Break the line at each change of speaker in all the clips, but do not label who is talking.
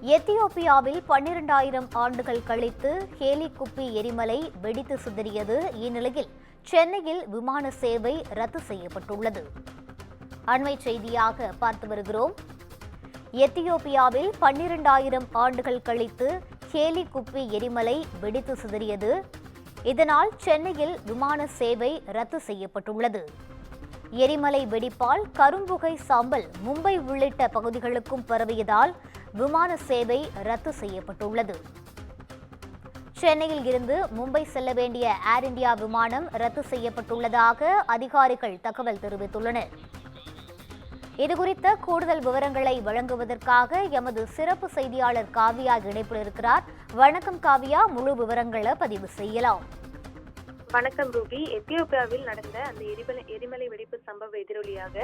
எத்தியோப்பியாவில் 12,000 ஆண்டுகள் கழித்து ஹேலிகுப்பி எரிமலை வெடித்து சிதறியது. இந்நிலையில் சென்னையில் விமான சேவை ரத்து செய்யப்பட்டுள்ளது. அண்மை செய்தியாக பார்த்து வருகிறோம். எத்தியோப்பியாவில் 12,000 ஆண்டுகள் கழித்து ஹேலிகுப்பி எரிமலை வெடித்து சிதறியது. இதனால் சென்னையில் விமான சேவை ரத்து செய்யப்பட்டுள்ளது. எரிமலை வெடிப்பால் கரும்புகை சாம்பல் மும்பை உள்ளிட்ட பகுதிகளுக்கும் பரவியதால் விமான சேவை ரத்து செய்யப்பட்டுள்ளது. சென்னையில் இருந்து மும்பை செல்ல வேண்டிய ஏர் இந்தியா விமானம் ரத்து செய்யப்பட்டுள்ளதாக அதிகாரிகள் தகவல் தெரிவித்துள்ளனர். இதுகுறித்த கூடுதல் விவரங்களை வழங்குவதற்காக எமது சிறப்பு செய்தியாளர் காவியா இணைப்பில் இருக்கிறார். வணக்கம் காவியா, முழு விவரங்களை பதிவு செய்யலாம்.
வணக்கம் ரூபி. எத்தியோப்பியாவில் நடந்த அந்த எரிமலை வெடிப்பு சம்பவ எதிரொலியாக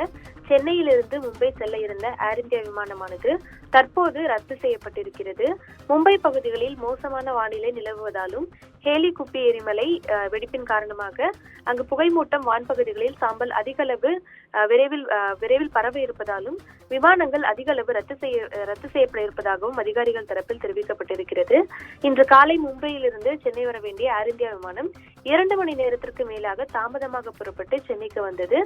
சென்னையிலிருந்து மும்பை செல்ல இருந்த ஏர் இந்தியா விமானமானது தற்போது ரத்து செய்யப்பட்டிருக்கிறது. மும்பை பகுதிகளில் மோசமான வானிலை நிலவுவதாலும் ஹேலிகுப்பி எரிமலை வெடிப்பின் காரணமாக அங்கு புகைமூட்டம் வான்பகுதிகளில் சாம்பல் அதிக அளவு விரைவில் பரவ இருப்பதாலும் விமானங்கள் அதிக அளவு ரத்து செய்யப்பட இருப்பதாகவும் அதிகாரிகள் தரப்பில் தெரிவிக்கப்பட்டிருக்கிறது. இன்று காலை மும்பையிலிருந்து சென்னை வர வேண்டிய ஏர் இந்தியா விமானம் 2 மணி நேரத்திற்கு மேலாக தாமதமாக புறப்பட்டு சென்னைக்கு வந்தது.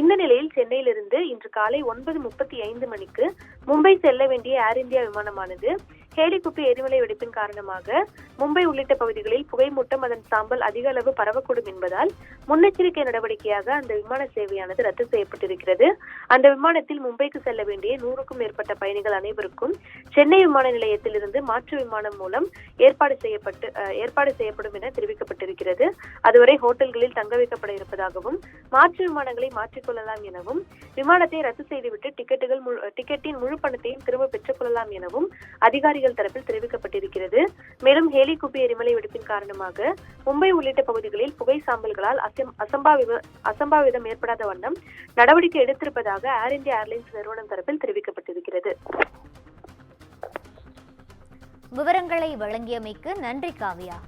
இந்த நிலையில் சென்னையிலிருந்து இன்று காலை 9:35 மணிக்கு மும்பை செல்ல வேண்டிய ஏர் இந்தியா விமானமானது ஹேலிகுப்பி எரிமலை வெடிப்பின் காரணமாக மும்பை உள்ளிட்ட பகுதிகளில் புகைமூட்டம் அதன் சாம்பல் அதிக அளவு பரவக்கூடும் என்பதால் முன்னெச்சரிக்கை நடவடிக்கையாக அந்த விமான சேவையானது ரத்து செய்யப்பட்டிருக்கிறது. அந்த விமானத்தில் மும்பைக்கு செல்ல வேண்டிய 100க்கும் மேற்பட்ட பயணிகள் அனைவருக்கும் சென்னை விமான நிலையத்தில் இருந்து மாற்று விமானம் மூலம் ஏற்பாடு செய்யப்படும் என தெரிவிக்கப்பட்டிருக்கிறது. அதுவரை ஹோட்டல்களில் தங்க வைக்கப்பட இருப்பதாகவும் மாற்று விமானங்களை மாற்றிக்கொள்ளலாம் எனவும் விமானத்தை ரத்து செய்துவிட்டு டிக்கெட்டின் முழு பணத்தையும் திரும்ப பெற்றுக் கொள்ளலாம் எனவும் அதிகாரிகள் தரப்பில் தெரிவிக்கப்பட்டிருக்கிறது. மேலும் ஹேலிகுப்பி எரிமலை வெடிப்பின் காரணமாக மும்பை உள்ளிட்ட பகுதிகளில் புகை சாம்பல்களால் அசம்பாவிதம் ஏற்படாத வண்ணம் நடவடிக்கை எடுத்திருப்பதாக ஏர் இந்தியா ஏர்லைன்ஸ் நிறுவனம் தரப்பில் தெரிவிக்கப்பட்டிருக்கிறது.
விவரங்களை வழங்கியமைக்கு நன்றி காவியா.